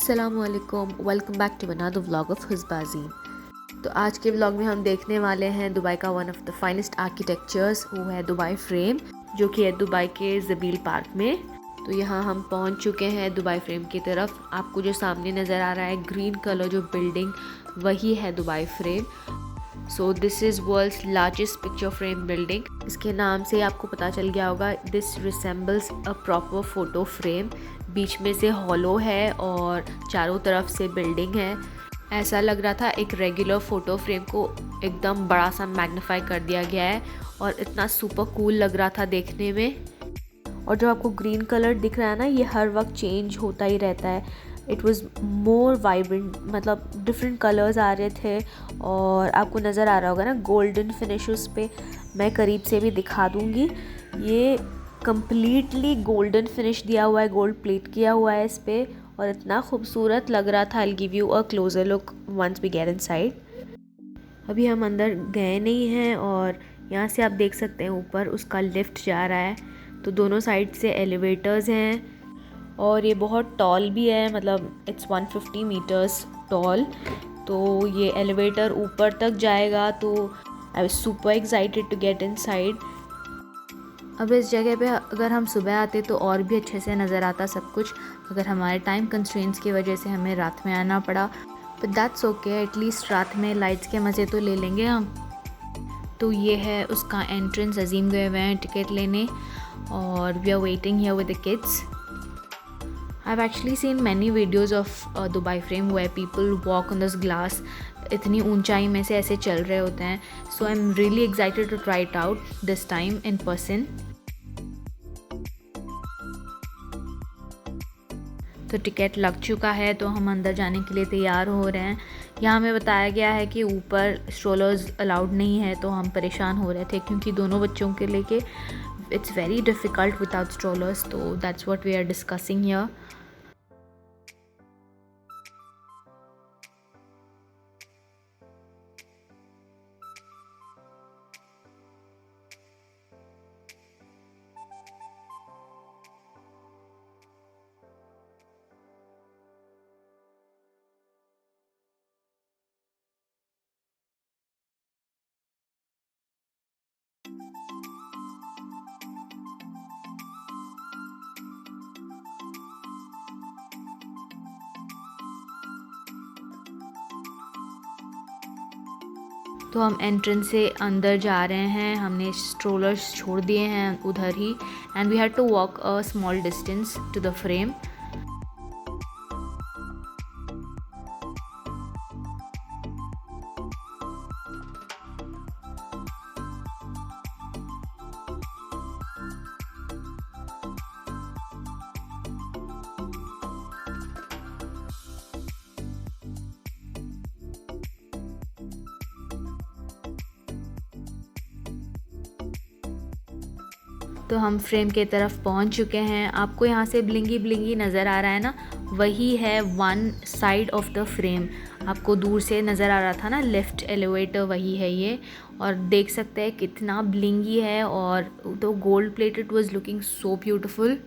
अस्सलामुअलैकुम, welcome back to another vlog of Husbaji. तो आज के व्लॉग में हम देखने वाले हैं दुबई का one of the finest architectures, वो है दुबई फ्रेम, जो कि है दुबई के ज़बील पार्क में। तो यहाँ हम पहुँच चुके हैं दुबई फ्रेम की तरफ। आपको जो सामने नज़र आ रहा है ग्रीन कलर जो बिल्डिंग, वही है Dubai frame. So this is world's largest picture frame building. इसके नाम से आपको पता चल गया होगा, this resembles a proper photo frame. बीच में से हॉलो है और चारों तरफ से बिल्डिंग है। ऐसा लग रहा था एक रेगुलर फ़ोटो फ्रेम को एकदम बड़ा सा मैग्नीफाई कर दिया गया है और इतना सुपर कूल लग रहा था देखने में। और जो आपको ग्रीन कलर दिख रहा है ना, ये हर वक्त चेंज होता ही रहता है। इट वॉज़ मोर वाइब्रेंट, मतलब डिफरेंट कलर्स आ रहे थे और आपको नज़र आ रहा होगा ना गोल्डन फिनिश उस पर। मैं करीब से भी दिखा दूँगी। ये कम्प्लीटली गोल्डन फिनिश दिया हुआ है, गोल्ड प्लेट किया हुआ है इस पर और इतना खूबसूरत लग रहा था। I will give you a closer look once we get inside. अभी हम अंदर गए नहीं हैं और यहाँ से आप देख सकते हैं ऊपर उसका लिफ्ट जा रहा है। तो दोनों साइड से एलिवेटर्स हैं और ये बहुत टॉल भी है, मतलब इट्स 150 मीटर्स टॉल। तो ये एलिवेटर ऊपर तक जाएगा। तो I was super excited to get inside. अब इस जगह पे अगर हम सुबह आते तो और भी अच्छे से नज़र आता सब कुछ, अगर हमारे टाइम कंस्ट्रेंट्स की वजह से हमें रात में आना पड़ा। बट दैट्स ओके, एटलीस्ट रात में लाइट्स के मज़े तो ले लेंगे हम। तो ये है उसका एंट्रेंस। अजीम गए हुए हैं टिकट लेने और we are waiting here with the kids. I've actually seen many videos of Dubai Frame where people walk on this glass. इतनी ऊंचाई में से ऐसे चल रहे होते हैं। So I'm really excited to try it out this time in person. तो टिकट लग चुका है तो हम अंदर जाने के लिए तैयार हो रहे हैं। यहाँ हमें बताया गया है कि ऊपर स्ट्रोलर्स अलाउड नहीं है, तो हम परेशान हो रहे थे क्योंकि दोनों बच्चों के लेके it's very difficult without strollers. तो that's what we are discussing here. तो हम एंट्रेंस से अंदर जा रहे हैं। हमने स्ट्रोलर्स छोड़ दिए हैं उधर ही and we had to walk a small distance to the frame. तो हम फ्रेम के तरफ पहुंच चुके हैं। आपको यहाँ से ब्लिंगी ब्लिंगी नज़र आ रहा है ना, वही है one side of the frame. आपको दूर से नज़र आ रहा था ना लिफ्ट एलिवेटर, वही है ये। और देख सकते हैं कितना ब्लिंगी है और तो gold plated was looking so beautiful.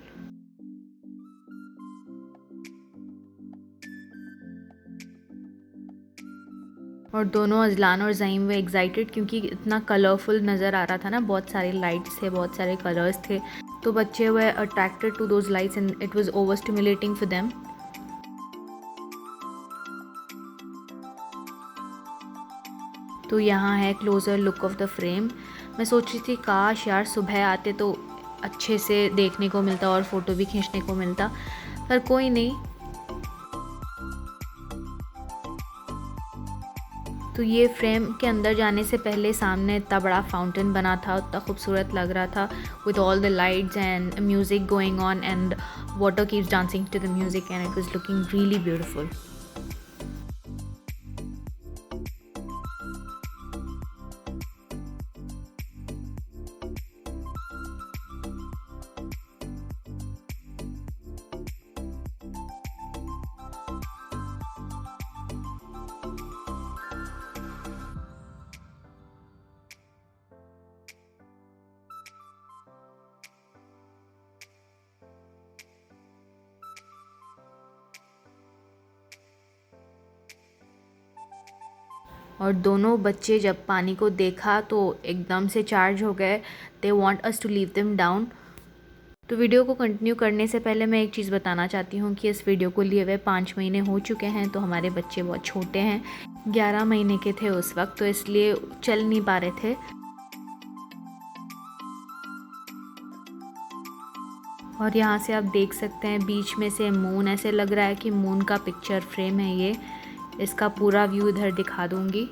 और दोनों अजलान और ज़ईम वे एक्साइटेड क्योंकि इतना कलरफुल नज़र आ रहा था ना, बहुत सारे लाइट्स थे, बहुत सारे कलर्स थे। तो बच्चे वे attracted to those lights and it was over stimulating for them. तो यहाँ है closer look of the frame. मैं सोच रही थी काश यार सुबह आते तो अच्छे से देखने को मिलता और फ़ोटो भी खींचने को मिलता, पर कोई नहीं। तो ये फ्रेम के अंदर जाने से पहले सामने इतना बड़ा फाउंटेन बना था, उतना खूबसूरत लग रहा था with all the lights and music going on and water keeps dancing to the music and it was looking really beautiful. और दोनों बच्चे जब पानी को देखा तो एकदम से चार्ज हो गए। They want us to leave them down. तो वीडियो को कंटिन्यू करने से पहले मैं एक चीज़ बताना चाहती हूँ कि इस वीडियो को लिए हुए 5 महीने हो चुके हैं, तो हमारे बच्चे बहुत छोटे हैं, 11 महीने के थे उस वक्त, तो इसलिए चल नहीं पा रहे थे। और यहाँ से आप देख सकते हैं बीच में से मून, ऐसे लग रहा है कि मून का पिक्चर फ्रेम है ये। इसका पूरा व्यू इधर दिखा दूँगी।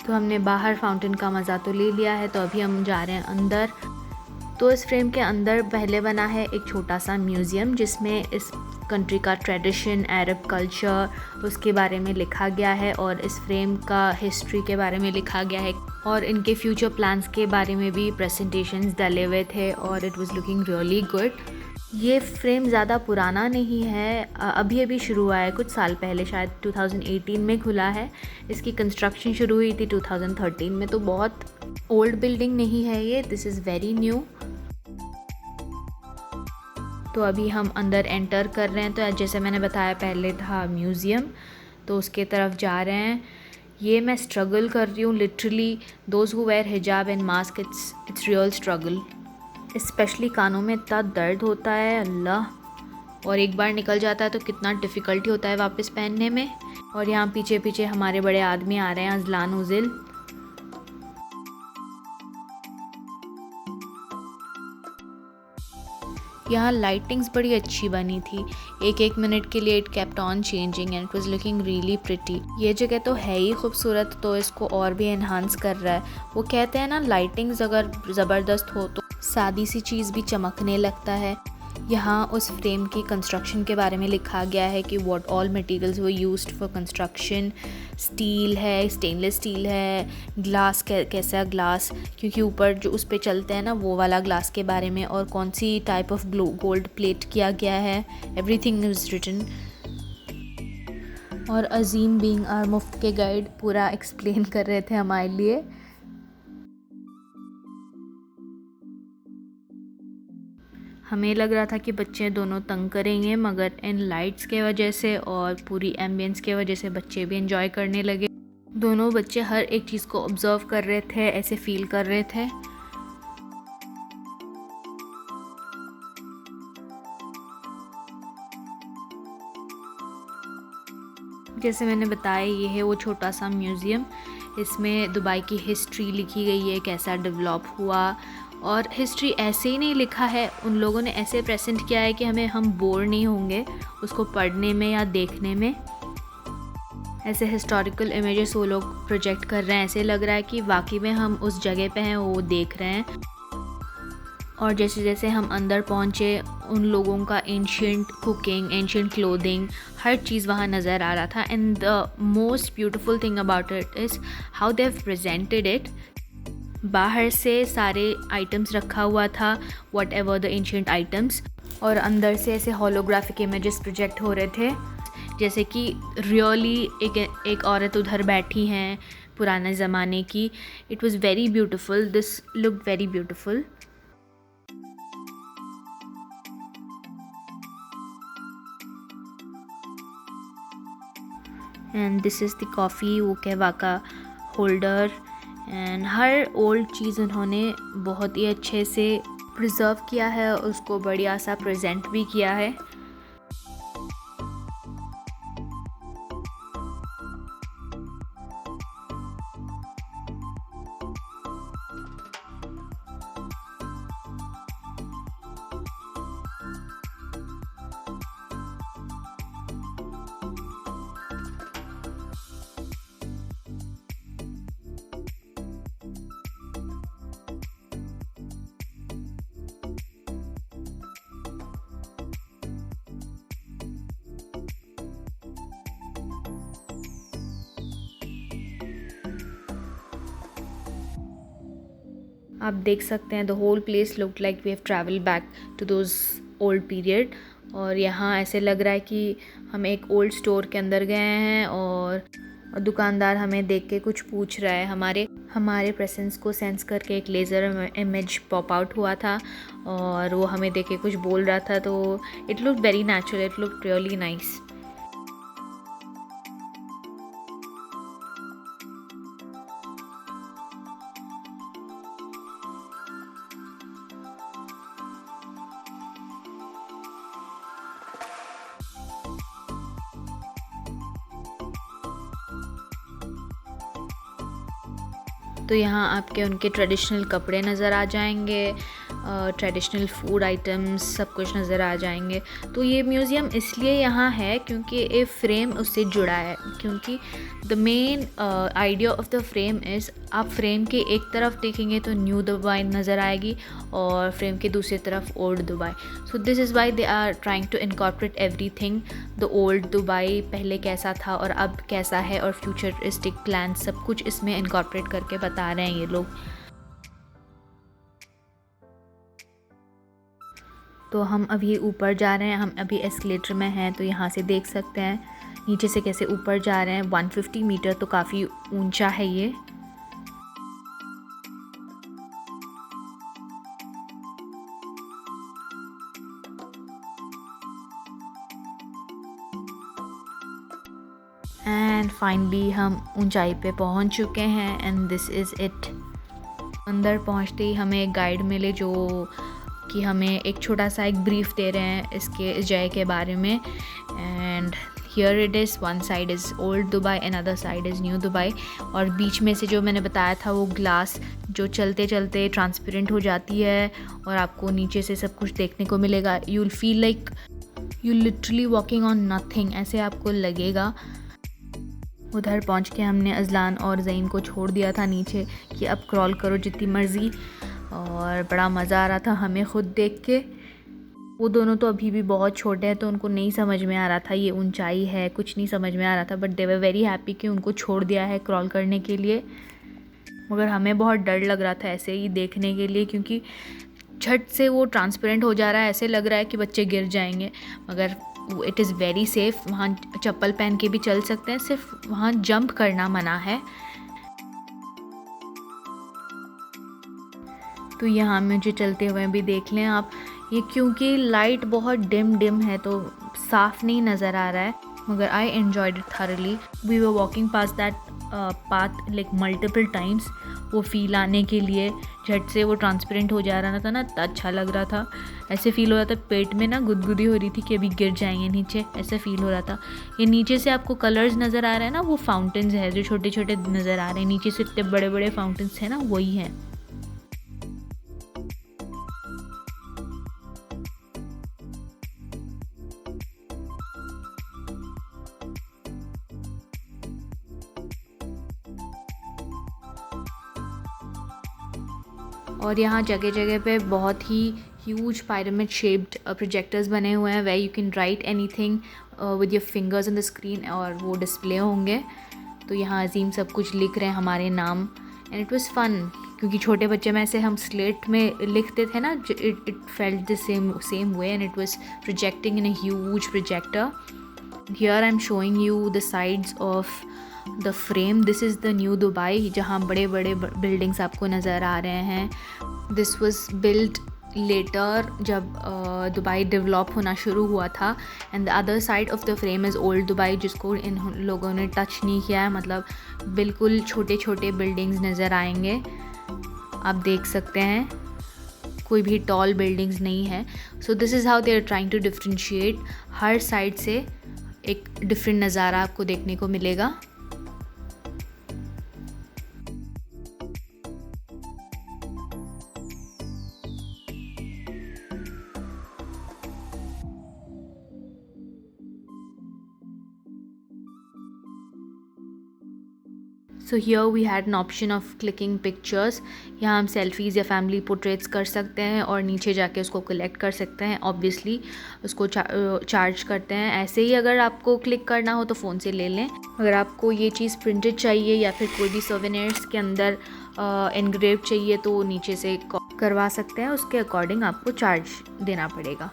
तो हमने बाहर फाउंटेन का मज़ा तो ले लिया है, तो अभी हम जा रहे हैं अंदर। तो इस फ्रेम के अंदर पहले बना है एक छोटा सा म्यूज़ियम जिसमें इस कंट्री का ट्रेडिशन, अरब कल्चर, उसके बारे में लिखा गया है और इस फ्रेम का हिस्ट्री के बारे में लिखा गया है और इनके फ्यूचर प्लान्स के बारे में भी प्रेजेंटेशंस डले हुए थे और it was looking really good. ये फ्रेम ज़्यादा पुराना नहीं है, अभी अभी शुरू हुआ है, कुछ साल पहले, शायद 2018 में खुला है। इसकी कंस्ट्रक्शन शुरू हुई थी 2013 में, तो बहुत ओल्ड बिल्डिंग नहीं है ये, दिस इज़ वेरी न्यू। तो अभी हम अंदर एंटर कर रहे हैं। तो जैसे मैंने बताया पहले था म्यूज़ियम, तो उसके तरफ जा रहे हैं। ये मैं स्ट्रगल कर रही हूँ लिटरली, दोज हु वेयर हिजाब and mask, it's real struggle. Specially कानों में इतना दर्द होता है अल्लाह, और एक बार निकल जाता है तो कितना डिफ़िकल्टी होता है वापस पहनने में। और यहाँ पीछे पीछे हमारे बड़े आदमी आ रहे हैं, अजलान उजिल। यहाँ लाइटिंग्स बड़ी अच्छी बनी थी, एक एक मिनट के लिए it kept on changing and it was looking really pretty. ये जगह तो है ही खूबसूरत, तो इसको और भी एनहांस कर रहा है। वो कहते हैं ना, लाइटिंग्स अगर ज़बरदस्त हो तो सादी सी चीज़ भी चमकने लगता है। यहाँ उस फ्रेम की कंस्ट्रक्शन के बारे में लिखा गया है कि what all materials were used for construction. Steel है, स्टेनलेस स्टील है, ग्लास कैसा ग्लास, क्योंकि ऊपर जो उस पे चलते हैं ना वो वाला ग्लास के बारे में, और कौन सी टाइप ऑफ गोल्ड प्लेट किया गया है, एवरीथिंग इज़ रिटन। और अजीम बीइंग आवर मुफ्त के गाइड पूरा एक्सप्लेन कर रहे थे हमारे लिए। हमें लग रहा था कि बच्चे दोनों तंग करेंगे, मगर इन लाइट्स के वजह से और पूरी एम्बियंस के वजह से बच्चे भी एंजॉय करने लगे। दोनों बच्चे हर एक चीज़ को ऑब्जर्व कर रहे थे, ऐसे फील कर रहे थे। जैसे मैंने बताया, ये है वो छोटा सा म्यूज़ियम। इसमें दुबई की हिस्ट्री लिखी गई है, कैसा डेवलप हुआ, और हिस्ट्री ऐसे ही नहीं लिखा है, उन लोगों ने ऐसे प्रेजेंट किया है कि हम बोर नहीं होंगे उसको पढ़ने में या देखने में। ऐसे हिस्टोरिकल इमेजेस वो लोग प्रोजेक्ट कर रहे हैं, ऐसे लग रहा है कि वाकई में हम उस जगह पे हैं, वो देख रहे हैं। और जैसे जैसे हम अंदर पहुँचे, उन लोगों का एंशिएंट कुकिंग, एंशिएंट क्लोथिंग, हर चीज़ वहाँ नज़र आ रहा था। And the most beautiful thing about it is how they have presented it. बाहर से सारे आइटम्स रखा हुआ था, what ever the ancient items, और अंदर से ऐसे होलोग्राफिक इमेजेस प्रोजेक्ट हो रहे थे, जैसे कि रियली एक औरत उधर बैठी हैं पुराने ज़माने की। It was very beautiful, this look very beautiful. And this is the coffee वो कहवा का होल्डर एंड हर ओल्ड चीज़ उन्होंने बहुत ही अच्छे से प्रिजर्व किया है, उसको बढ़िया सा प्रेजेंट भी किया है। आप देख सकते हैं the whole place look like we have travel back to those old period. और यहाँ ऐसे लग रहा है कि हम एक ओल्ड स्टोर के अंदर गए हैं और दुकानदार हमें देख के कुछ पूछ रहा है। हमारे प्रेजेंस को सेंस करके एक लेज़र इमेज पॉप आउट हुआ था और वो हमें देख के कुछ बोल रहा था। तो it look very natural, it look really nice. तो यहाँ आपके उनके ट्रेडिशनल कपड़े नज़र आ जाएंगे, ट्रेडिशनल फूड आइटम्स सब कुछ नज़र आ जाएंगे। तो ये म्यूज़ियम इसलिए यहाँ है क्योंकि ये फ्रेम उससे जुड़ा है, क्योंकि the main idea of the frame is आप फ्रेम के एक तरफ देखेंगे तो न्यू दुबई नज़र आएगी और फ्रेम के दूसरी तरफ old Dubai. So this is why they are trying to incorporate everything, the old Dubai पहले कैसा था और अब कैसा है और फ्यूचरिस्टिक प्लान सब कुछ इसमें इनकॉर्पोरेट करके बता रहे हैं ये लोग। तो हम अभी ऊपर जा रहे हैं, हम अभी एस्केलेटर में हैं। तो यहाँ से देख सकते हैं नीचे से कैसे ऊपर जा रहे हैं। 150 मीटर तो काफ़ी ऊंचा है ये। एंड फाइनली हम ऊंचाई पे पहुंच चुके हैं एंड दिस इज़ इट। अंदर पहुंचते ही हमें एक गाइड मिले जो कि हमें एक छोटा सा एक ब्रीफ दे रहे हैं इस जगह के बारे में। And here it is, one side is old Dubai and other side is new Dubai. और बीच में से जो मैंने बताया था वो ग्लास जो चलते चलते ट्रांसपेरेंट हो जाती है और आपको नीचे से सब कुछ देखने को मिलेगा। You will feel like you literally walking on nothing, ऐसे आपको लगेगा। उधर पहुंच के हमने अजलान और ज़ईन को छोड़ दिया था नीचे कि अब क्रॉल करो जितनी मर्ज़ी। और बड़ा मज़ा आ रहा था हमें ख़ुद देख के। वो दोनों तो अभी भी बहुत छोटे हैं तो उनको नहीं समझ में आ रहा था ये ऊंचाई है, कुछ नहीं समझ में आ रहा था, but they were very happy कि उनको छोड़ दिया है क्रॉल करने के लिए। मगर हमें बहुत डर लग रहा था ऐसे ही देखने के लिए, क्योंकि झट से वो ट्रांसपेरेंट हो जा रहा है, ऐसे लग रहा है कि बच्चे गिर जाएंगे। मगर इट इज़ वेरी सेफ़, वहाँ चप्पल पहन के भी चल सकते हैं, सिर्फ वहाँ जंप करना मना है। तो यहाँ मुझे चलते हुए भी देख लें आप, ये क्योंकि लाइट बहुत डिम है तो साफ़ नहीं नज़र आ रहा है, मगर I enjoyed it thoroughly. We were walking past that path like multiple times, वो फील आने के लिए। झट से वो ट्रांसपेरेंट हो जा रहा था ना, तो अच्छा लग रहा था। ऐसे फील हो रहा था पेट में ना गुदगुदी हो रही थी कि अभी गिर जाएंगे नीचे, ऐसा फील हो रहा था। ये नीचे से आपको कलर्स नज़र आ रहे हैं ना, वो फाउंटेन्स है जो छोटे छोटे नज़र आ रहे हैं। नीचे से इतने बड़े बड़े फाउंटेन्स हैं ना, वही हैं। और यहाँ जगह जगह पे बहुत ही ह्यूज pyramid शेप्ड प्रोजेक्टर्स बने हुए हैं, where you can write anything with your fingers on the screen, और वो डिस्प्ले होंगे। तो यहाँ अजीम सब कुछ लिख रहे हैं हमारे नाम, एंड इट वाज फन, क्योंकि छोटे बच्चे में से हम स्लेट में लिखते थे ना, it felt the same way, and it was projecting in a huge projector. Here I am showing you the sides of the frame. This is the new Dubai, जहाँ बड़े बड़े बिल्डिंग्स आपको नज़र आ रहे हैं। दिस वॉज बिल्ड लेटर जब Dubai develop होना शुरू हुआ था। And the other side of the frame is old Dubai, जिसको इन लोगों ने टच नहीं किया है, मतलब बिल्कुल छोटे छोटे बिल्डिंग्स नज़र आएंगे, आप देख सकते हैं, कोई भी टॉल बिल्डिंग्स नहीं है। So this is how they are trying to differentiate, हर साइड से एक डिफरेंट नज़ारा आपको देखने को मिलेगा। So here we had an option of clicking pictures. यहाँ हम सेल्फीज़ या फैमिली पोर्ट्रेट्स कर सकते हैं और नीचे जाके उसको कलेक्ट कर सकते हैं। ऑब्वियसली उसको चार्ज करते हैं। ऐसे ही अगर आपको क्लिक करना हो तो फ़ोन से ले लें। अगर आपको ये चीज़ प्रिंटेड चाहिए या फिर कोई भी सोवेनियर्स के अंदर एनग्रेव चाहिए तो नीचे से करवा सकते हैं, उसके अकॉर्डिंग आपको चार्ज देना पड़ेगा।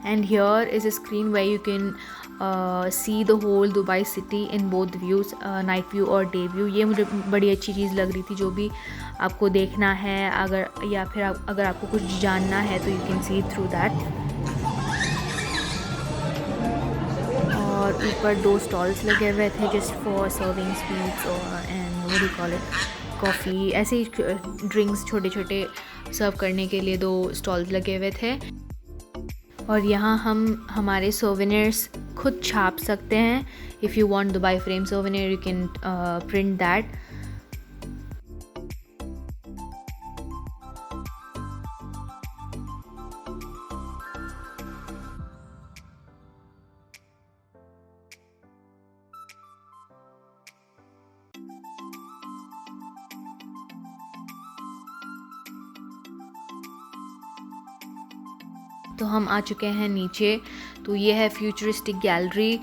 And here is a screen where you can see the whole Dubai city in both views, night view और डे व्यू। ये मुझे बड़ी अच्छी चीज़ लग रही थी। जो भी आपको देखना है अगर या फिर अगर आपको कुछ जानना है तो you can C through that. और ऊपर 2 स्टॉल्स लगे हुए थे जस्ट फॉर सर्विंग स्वीट्स और and what do you call it, coffee, ऐसे ही ड्रिंक्स छोटे छोटे सर्व करने के लिए 2 स्टॉल्स लगे हुए थे। और यहाँ हम हमारे सोवेनियर्स खुद छाप सकते हैं। If you want Dubai frame souvenir you can print that. तो हम आ चुके हैं नीचे। तो ये है फ्यूचरिस्टिक गैलरी।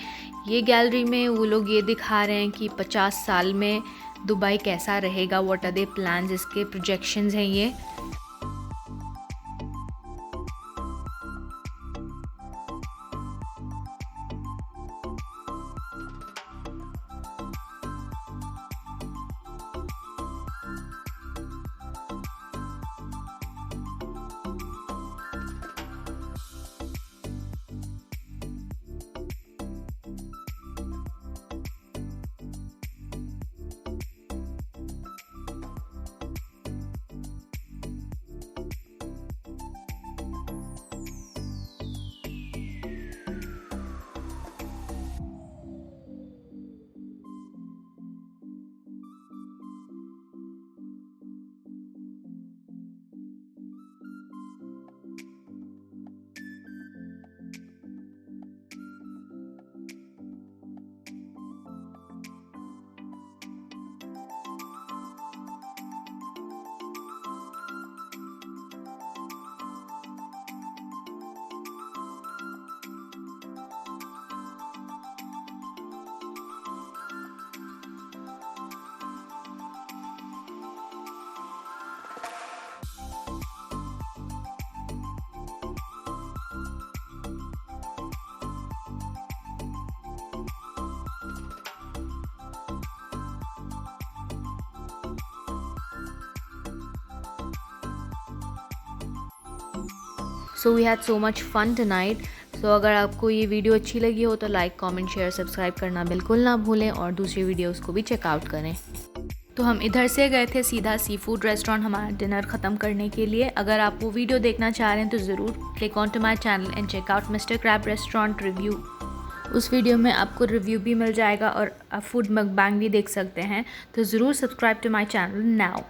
ये गैलरी में वो लोग ये दिखा रहे हैं कि 50 साल में दुबई कैसा रहेगा, व्हाट आर दे प्लान्स, इसके प्रोजेक्शंस हैं ये। So we had so much fun tonight. So अगर आपको ये वीडियो अच्छी लगी हो तो लाइक, कमेंट, शेयर, सब्सक्राइब करना बिल्कुल ना भूलें और दूसरी वीडियोस को भी चेकआउट करें। तो हम इधर से गए थे सीधा सी फूड रेस्टोरेंट हमारा डिनर ख़त्म करने के लिए। अगर आप वो वीडियो देखना चाह रहे हैं तो ज़रूर click on to my channel and check out mister crab restaurant review. उस वीडियो में आपको रिव्यू भी मिल जाएगा और आप फूड मकबैंग भी देख सकते हैं। तो ज़रूर subscribe to my channel now.